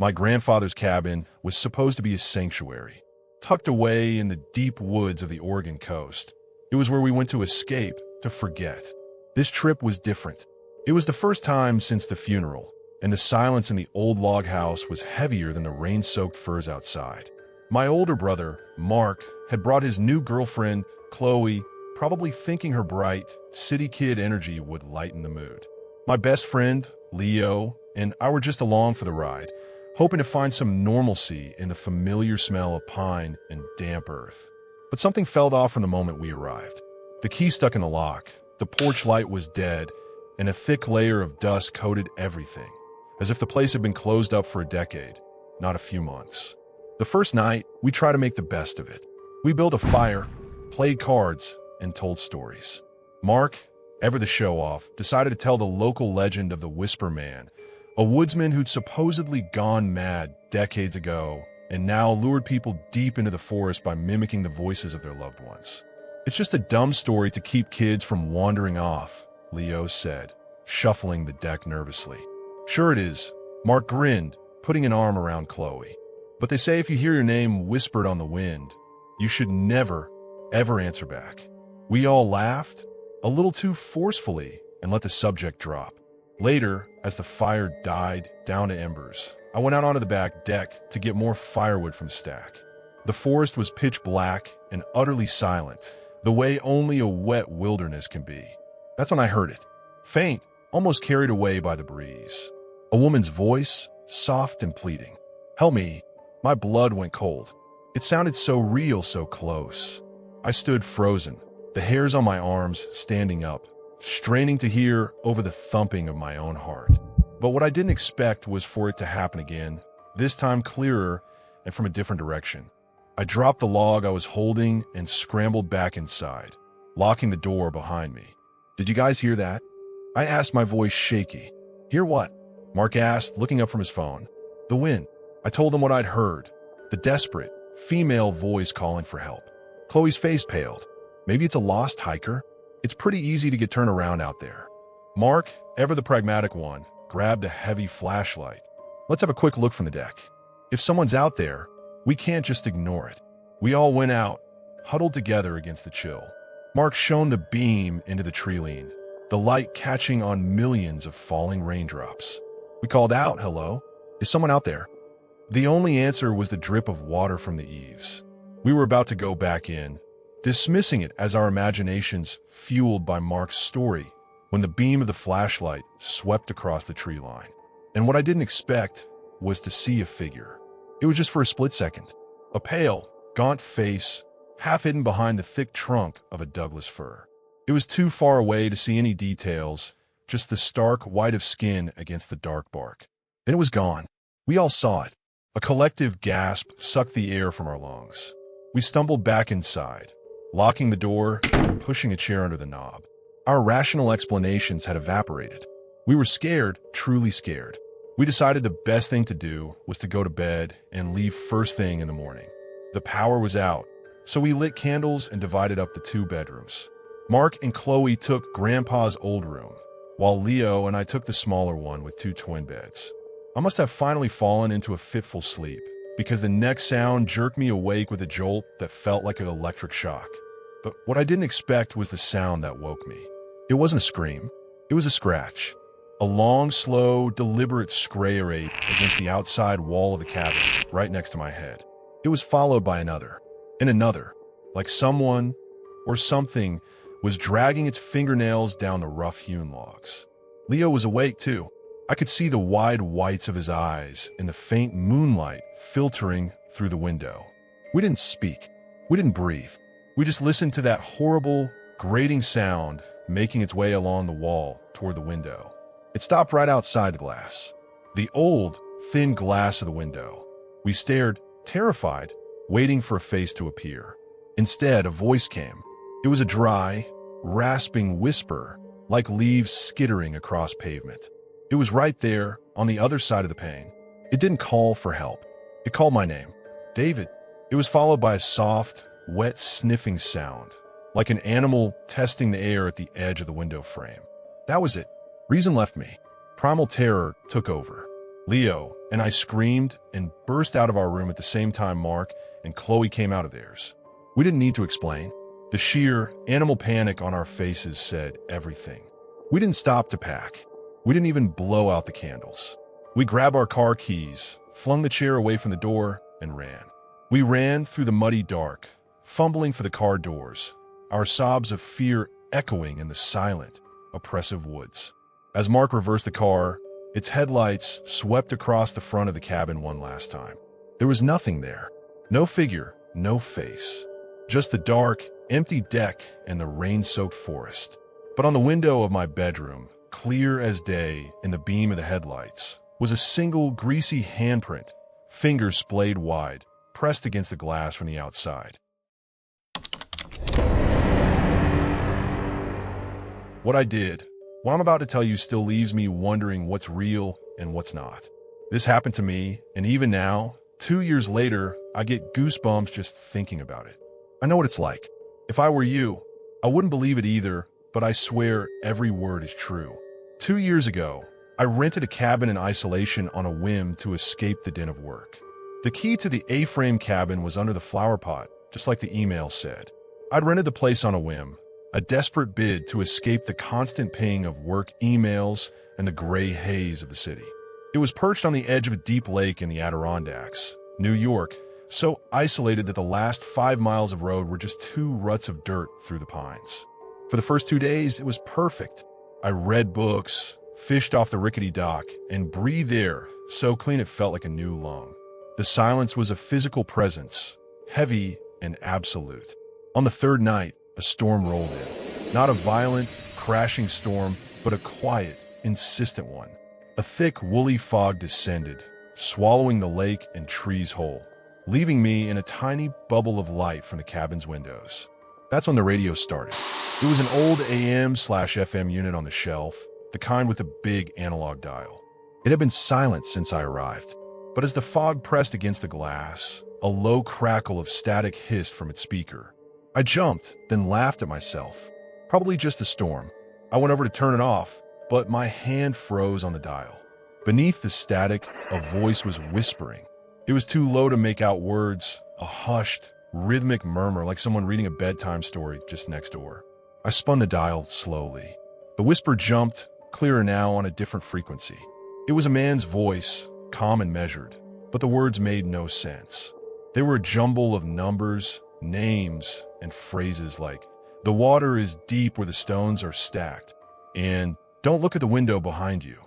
My grandfather's cabin was supposed to be a sanctuary, tucked away in the deep woods of the Oregon coast. It was where we went to escape, to forget. This trip was different. It was the first time since the funeral, and the silence in the old log house was heavier than the rain-soaked firs outside. My older brother, Mark, had brought his new girlfriend, Chloe, probably thinking her bright, city kid energy would lighten the mood. My best friend, Leo, and I were just along for the ride, hoping to find some normalcy in the familiar smell of pine and damp earth. But something fell off from the moment we arrived. The key stuck in the lock, the porch light was dead, and a thick layer of dust coated everything, as if the place had been closed up for a decade, not a few months. The first night, we tried to make the best of it. We built a fire, played cards, and told stories. Mark, ever the show-off, decided to tell the local legend of the Whisper Man, a woodsman who'd supposedly gone mad decades ago and now lured people deep into the forest by mimicking the voices of their loved ones. It's just a dumb story to keep kids from wandering off, Leo said, shuffling the deck nervously. Sure it is, Mark grinned, putting an arm around Chloe. But they say if you hear your name whispered on the wind, you should never, ever answer back. We all laughed, a little too forcefully, and let the subject drop. Later, as the fire died down to embers, I went out onto the back deck to get more firewood from the stack. The forest was pitch black and utterly silent, the way only a wet wilderness can be. That's when I heard it, faint, almost carried away by the breeze. A woman's voice, soft and pleading. Help me. My blood went cold. It sounded so real, so close. I stood frozen, the hairs on my arms standing up, straining to hear over the thumping of my own heart. But what I didn't expect was for it to happen again, this time clearer and from a different direction. I dropped the log I was holding and scrambled back inside, locking the door behind me. Did you guys hear that? I asked, my voice shaky. Hear what? Mark asked, looking up from his phone. The wind. I told him what I'd heard. The desperate, female voice calling for help. Chloe's face paled. Maybe it's a lost hiker? It's pretty easy to get turned around out there. Mark, ever the pragmatic one, grabbed a heavy flashlight. Let's have a quick look from the deck. If someone's out there, we can't just ignore it. We all went out, huddled together against the chill. Mark shone the beam into the tree lean, the light catching on millions of falling raindrops. We called out, hello? Is someone out there? The only answer was the drip of water from the eaves. We were about to go back in, dismissing it as our imaginations fueled by Mark's story, when the beam of the flashlight swept across the tree line. And what I didn't expect was to see a figure. It was just for a split second. A pale, gaunt face, half hidden behind the thick trunk of a Douglas fir. It was too far away to see any details, just the stark white of skin against the dark bark. Then it was gone. We all saw it. A collective gasp sucked the air from our lungs. We stumbled back inside, locking the door and pushing a chair under the knob. Our rational explanations had evaporated. We were scared, truly scared. We decided the best thing to do was to go to bed and leave first thing in the morning. The power was out, so we lit candles and divided up the 2 bedrooms. Mark and Chloe took Grandpa's old room, while Leo and I took the smaller one with 2 twin beds. I must have finally fallen into a fitful sleep, because the next sound jerked me awake with a jolt that felt like an electric shock. But what I didn't expect was the sound that woke me. It wasn't a scream. It was a scratch. A long, slow, deliberate scrape against the outside wall of the cabin, right next to my head. It was followed by another, and another, like someone or something was dragging its fingernails down the rough-hewn logs. Leo was awake, too. I could see the wide whites of his eyes in the faint moonlight filtering through the window. We didn't speak. We didn't breathe. We just listened to that horrible, grating sound making its way along the wall toward the window. It stopped right outside the glass. The old, thin glass of the window. We stared, terrified, waiting for a face to appear. Instead, a voice came. It was a dry, rasping whisper, like leaves skittering across pavement. It was right there, on the other side of the pane. It didn't call for help. It called my name, David. It was followed by a soft, wet sniffing sound, like an animal testing the air at the edge of the window frame. That was it. Reason left me. Primal terror took over. Leo, and I screamed and burst out of our room at the same time Mark and Chloe came out of theirs. We didn't need to explain. The sheer animal panic on our faces said everything. We didn't stop to pack. We didn't even blow out the candles. We grabbed our car keys, flung the chair away from the door, and ran. We ran through the muddy dark, fumbling for the car doors, our sobs of fear echoing in the silent, oppressive woods. As Mark reversed the car, its headlights swept across the front of the cabin one last time. There was nothing there. No figure, no face. Just the dark, empty deck and the rain-soaked forest. But on the window of my bedroom, clear as day in the beam of the headlights, was a single greasy handprint, fingers splayed wide, pressed against the glass from the outside. What I did, what I'm about to tell you still leaves me wondering what's real and what's not. This happened to me, and even now, 2 years later, I get goosebumps just thinking about it. I know what it's like. If I were you, I wouldn't believe it either, but I swear every word is true. 2 years ago, I rented a cabin in isolation on a whim to escape the din of work. The key to the A-frame cabin was under the flower pot, just like the email said. I'd rented the place on a whim, a desperate bid to escape the constant ping of work emails and the gray haze of the city. It was perched on the edge of a deep lake in the Adirondacks, New York, so isolated that the last 5 miles of road were just 2 ruts of dirt through the pines. For the first 2 days, it was perfect. I read books, fished off the rickety dock, and breathed air so clean it felt like a new lung. The silence was a physical presence, heavy and absolute. On the 3rd night, a storm rolled in. Not a violent, crashing storm, but a quiet, insistent one. A thick, woolly fog descended, swallowing the lake and trees whole, leaving me in a tiny bubble of light from the cabin's windows. That's when the radio started. It was an old AM/FM unit on the shelf, the kind with a big analog dial. It had been silent since I arrived, but as the fog pressed against the glass, a low crackle of static hissed from its speaker. I jumped, then laughed at myself. Probably just the storm. I went over to turn it off, but my hand froze on the dial. Beneath the static, a voice was whispering. It was too low to make out words, a hushed, rhythmic murmur like someone reading a bedtime story just next door. I spun the dial slowly. The whisper jumped, clearer now on a different frequency. It was a man's voice, calm and measured, but the words made no sense. They were a jumble of numbers, names, and phrases like, "The water is deep where the stones are stacked," and "Don't look at the window behind you."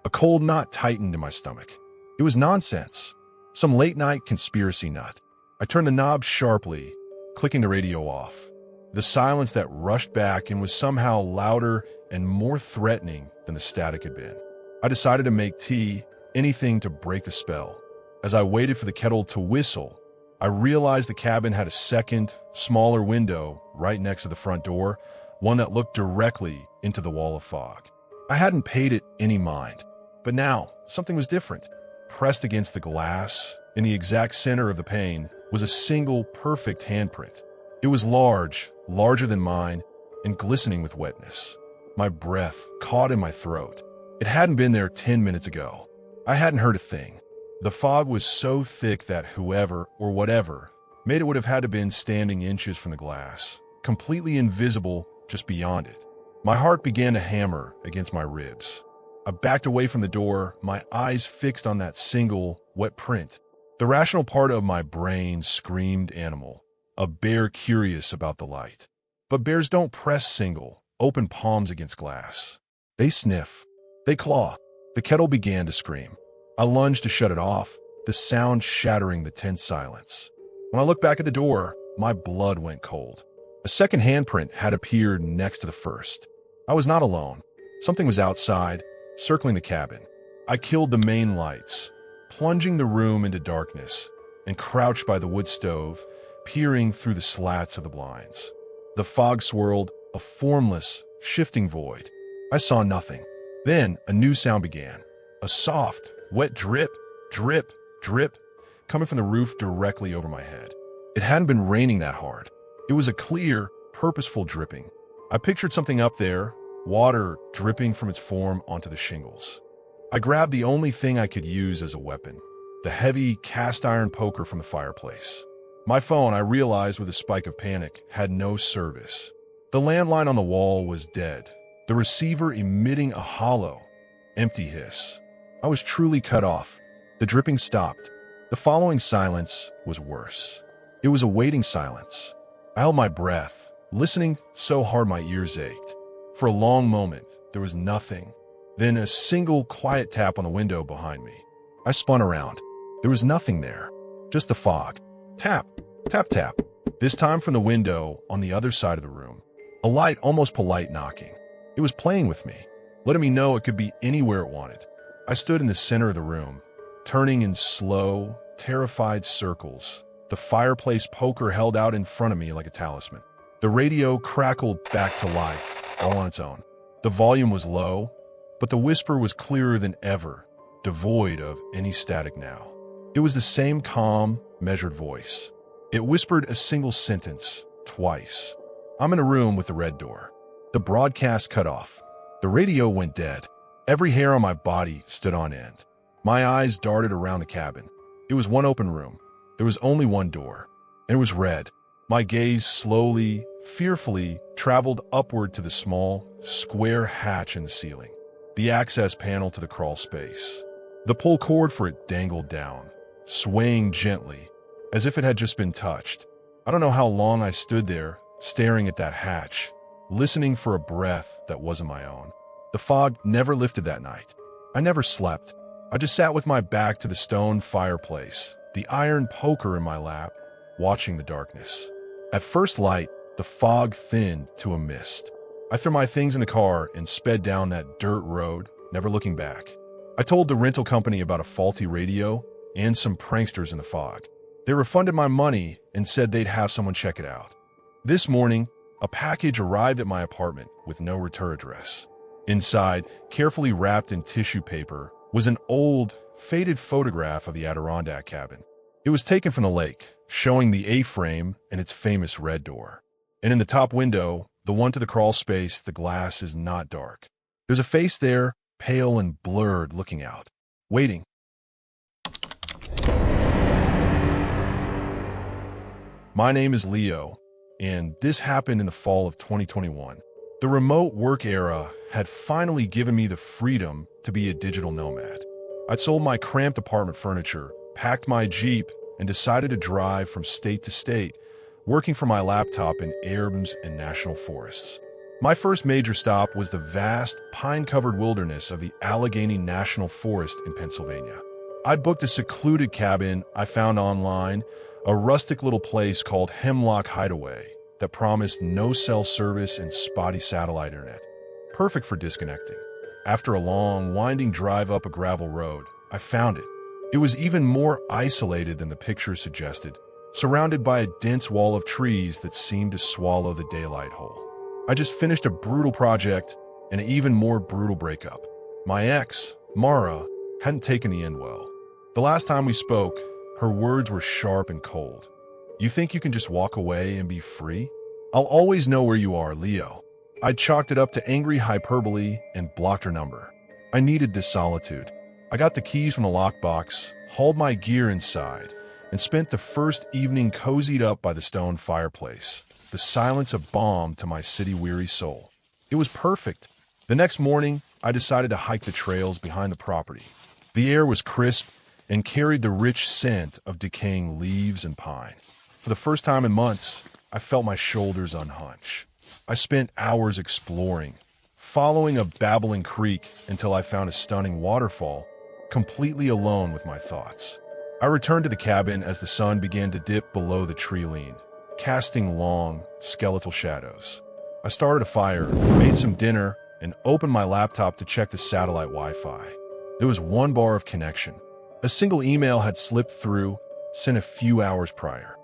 A cold knot tightened in my stomach. It was nonsense. Some late-night conspiracy nut. I turned the knob sharply, clicking the radio off. The silence that rushed back and was somehow louder and more threatening than the static had been. I decided to make tea, anything to break the spell. As I waited for the kettle to whistle, I realized the cabin had a second, smaller window right next to the front door, one that looked directly into the wall of fog. I hadn't paid it any mind, but now something was different. Pressed against the glass, in the exact center of the pane, was a single, perfect handprint. It was large, larger than mine, and glistening with wetness. My breath caught in my throat. It hadn't been there 10 minutes ago. I hadn't heard a thing. The fog was so thick that whoever, or whatever, made it would have had to been standing inches from the glass, completely invisible just beyond it. My heart began to hammer against my ribs. I backed away from the door, my eyes fixed on that single, wet print. The rational part of my brain screamed animal, a bear curious about the light. But bears don't press single, open palms against glass. They sniff. They claw. The kettle began to scream. I lunged to shut it off, the sound shattering the tense silence. When I looked back at the door, my blood went cold. A second handprint had appeared next to the first. I was not alone. Something was outside, circling the cabin. I killed the main lights, plunging the room into darkness, and crouched by the wood stove, peering through the slats of the blinds. The fog swirled, a formless, shifting void. I saw nothing. Then a new sound began. A soft, wet drip, drip, drip, coming from the roof directly over my head. It hadn't been raining that hard. It was a clear, purposeful dripping. I pictured something up there, water dripping from its form onto the shingles. I grabbed the only thing I could use as a weapon, the heavy cast iron poker from the fireplace. My phone, I realized with a spike of panic, had no service. The landline on the wall was dead, the receiver emitting a hollow, empty hiss. I was truly cut off. The dripping stopped. The following silence was worse. It was a waiting silence. I held my breath, listening so hard my ears ached. For a long moment, there was nothing. Then a single quiet tap on the window behind me. I spun around. There was nothing there, just the fog. Tap, tap, tap. This time from the window on the other side of the room. A light, almost polite knocking. It was playing with me, letting me know it could be anywhere it wanted. I stood in the center of the room, turning in slow, terrified circles, the fireplace poker held out in front of me like a talisman. The radio crackled back to life, all on its own. The volume was low, but the whisper was clearer than ever, devoid of any static now. It was the same calm, measured voice. It whispered a single sentence, twice. I'm in a room with the red door. The broadcast cut off. The radio went dead. Every hair on my body stood on end. My eyes darted around the cabin. It was one open room. There was only one door, and it was red. My gaze slowly, fearfully, traveled upward to the small, square hatch in the ceiling, the access panel to the crawl space. The pull cord for it dangled down, swaying gently, as if it had just been touched. I don't know how long I stood there, staring at that hatch, listening for a breath that wasn't my own. The fog never lifted that night. I never slept. I just sat with my back to the stone fireplace, the iron poker in my lap, watching the darkness. At first light, the fog thinned to a mist. I threw my things in the car and sped down that dirt road, never looking back. I told the rental company about a faulty radio and some pranksters in the fog. They refunded my money and said they'd have someone check it out. This morning, a package arrived at my apartment with no return address. Inside, carefully wrapped in tissue paper, was an old, faded photograph of the Adirondack cabin. It was taken from the lake, showing the A-frame and its famous red door. And in the top window, the one to the crawl space, the glass is not dark. There's a face there, pale and blurred, looking out, waiting. My name is Leo, and this happened in the fall of 2021. The remote work era had finally given me the freedom to be a digital nomad. I'd sold my cramped apartment furniture, packed my Jeep, and decided to drive from state to state, working from my laptop in Airbanks and national forests. My first major stop was the vast, pine-covered wilderness of the Allegheny National Forest in Pennsylvania. I'd booked a secluded cabin I found online, a rustic little place called Hemlock Hideaway that promised no cell service and spotty satellite internet. Perfect for disconnecting. After a long, winding drive up a gravel road, I found it. It was even more isolated than the picture suggested, surrounded by a dense wall of trees that seemed to swallow the daylight whole. I just finished a brutal project and an even more brutal breakup. My ex, Mara, hadn't taken the end well. The last time we spoke, her words were sharp and cold. You think you can just walk away and be free? I'll always know where you are, Leo. I chalked it up to angry hyperbole and blocked her number. I needed this solitude. I got the keys from the lockbox, hauled my gear inside, and spent the first evening cozied up by the stone fireplace, the silence a balm to my city-weary soul. It was perfect. The next morning, I decided to hike the trails behind the property. The air was crisp and carried the rich scent of decaying leaves and pine. For the first time in months, I felt my shoulders unhunch. I spent hours exploring, following a babbling creek until I found a stunning waterfall, completely alone with my thoughts. I returned to the cabin as the sun began to dip below the tree lean, casting long, skeletal shadows. I started a fire, made some dinner, and opened my laptop to check the satellite Wi-Fi. There was one bar of connection. A single email had slipped through, sent a few hours prior.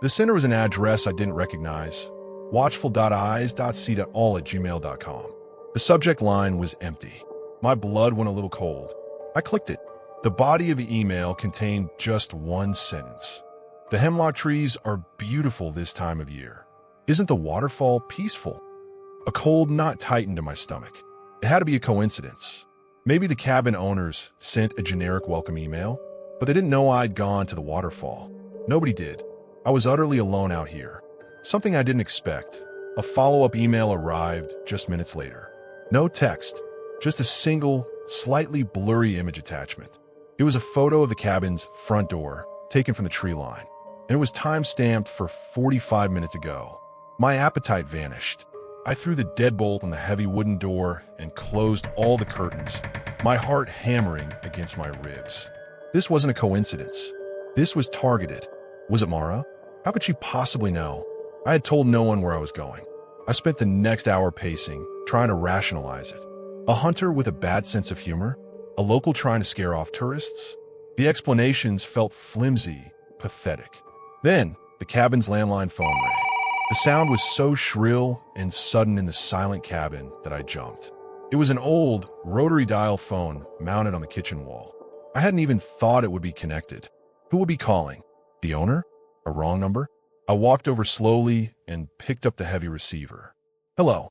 The sender was an address I didn't recognize, watchful.eyes.c.all@gmail.com. The subject line was empty. My blood went a little cold. I clicked it. The body of the email contained just one sentence. The hemlock trees are beautiful this time of year. Isn't the waterfall peaceful? A cold knot tightened in my stomach. It had to be a coincidence. Maybe the cabin owners sent a generic welcome email, but they didn't know I'd gone to the waterfall. Nobody did. I was utterly alone out here. Something I didn't expect. A follow-up email arrived just minutes later. No text, just a single, slightly blurry image attachment. It was a photo of the cabin's front door, taken from the tree line, and it was time-stamped for 45 minutes ago. My appetite vanished. I threw the deadbolt on the heavy wooden door and closed all the curtains, my heart hammering against my ribs. This wasn't a coincidence. This was targeted. Was it Mara? How could she possibly know? I had told no one where I was going. I spent the next hour pacing, trying to rationalize it. A hunter with a bad sense of humor? A local trying to scare off tourists? The explanations felt flimsy, pathetic. Then, the cabin's landline phone rang. The sound was so shrill and sudden in the silent cabin that I jumped. It was an old, rotary dial phone mounted on the kitchen wall. I hadn't even thought it would be connected. Who would be calling? The owner? A wrong number? I walked over slowly and picked up the heavy receiver. Hello.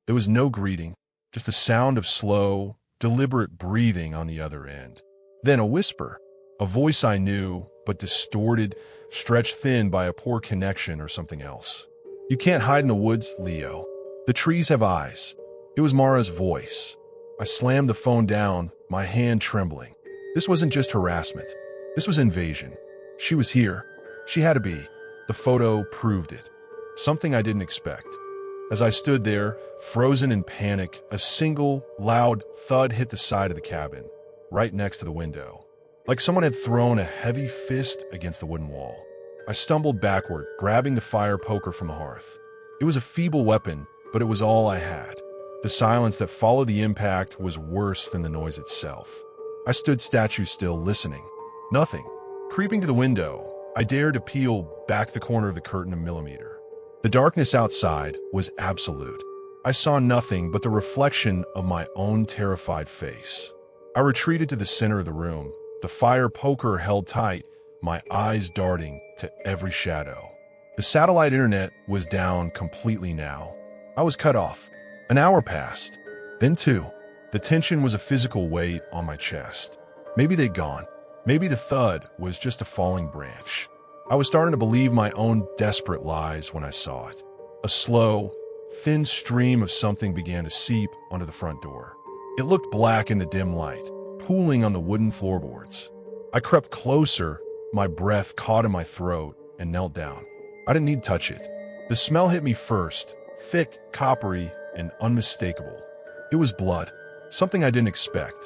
There was no greeting, just the sound of slow, deliberate breathing on the other end. Then a whisper, a voice I knew, but distorted, stretched thin by a poor connection or something else. You can't hide in the woods, Leo. The trees have eyes. It was Mara's voice. I slammed the phone down, my hand trembling. This wasn't just harassment. This was invasion. She was here. She had to be. The photo proved it. Something I didn't expect. As I stood there, frozen in panic, a single, loud thud hit the side of the cabin, right next to the window, like someone had thrown a heavy fist against the wooden wall. I stumbled backward, grabbing the fire poker from the hearth. It was a feeble weapon, but it was all I had. The silence that followed the impact was worse than the noise itself. I stood statue still, listening. Nothing. Creeping to the window, I dared to peel back the corner of the curtain a millimeter. The darkness outside was absolute. I saw nothing but the reflection of my own terrified face. I retreated to the center of the room, the fire poker held tight, my eyes darting to every shadow. The satellite internet was down completely now. I was cut off. An hour passed. Then two. The tension was a physical weight on my chest. Maybe they'd gone. Maybe the thud was just a falling branch. I was starting to believe my own desperate lies when I saw it. A slow, thin stream of something began to seep onto the front door. It looked black in the dim light, pooling on the wooden floorboards. I crept closer, my breath caught in my throat, and knelt down. I didn't need to touch it. The smell hit me first, thick, coppery, and unmistakable. It was blood, something I didn't expect.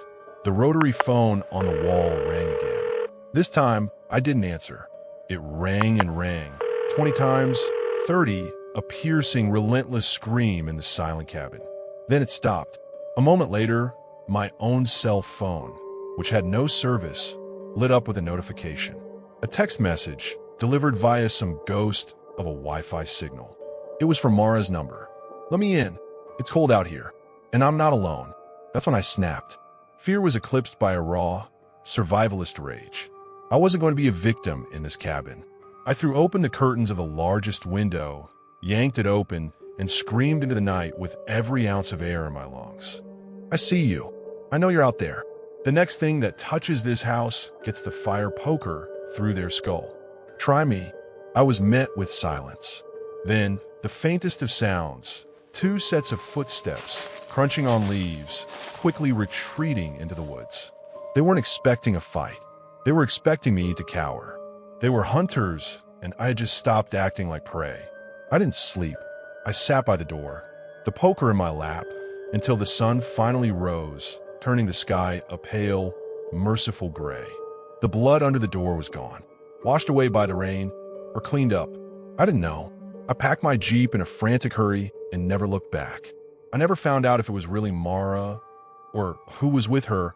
The rotary phone on the wall rang again. This time, I didn't answer. It rang and rang, 20 times, 30, a piercing, relentless scream in the silent cabin. Then it stopped. A moment later, my own cell phone, which had no service, lit up with a notification. A text message delivered via some ghost of a Wi-Fi signal. It was from Mara's number. Let me in. It's cold out here, and I'm not alone. That's when I snapped. Fear was eclipsed by a raw, survivalist rage. I wasn't going to be a victim in this cabin. I threw open the curtains of the largest window, yanked it open, and screamed into the night with every ounce of air in my lungs. I see you. I know you're out there. The next thing that touches this house gets the fire poker through their skull. Try me. I was met with silence. Then, the faintest of sounds, 2 sets of footsteps, crunching on leaves, quickly retreating into the woods. They weren't expecting a fight. They were expecting me to cower. They were hunters, and I had just stopped acting like prey. I didn't sleep. I sat by the door, the poker in my lap, until the sun finally rose, turning the sky a pale, merciful gray. The blood under the door was gone, washed away by the rain, or cleaned up. I didn't know. I packed my Jeep in a frantic hurry and never looked back. I never found out if it was really Mara, or who was with her,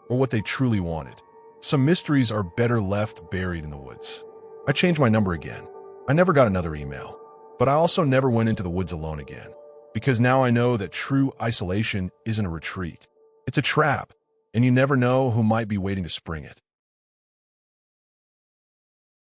or what they truly wanted. Some mysteries are better left buried in the woods. I changed my number again. I never got another email, but I also never went into the woods alone again, because now I know that true isolation isn't a retreat. It's a trap, and you never know who might be waiting to spring it.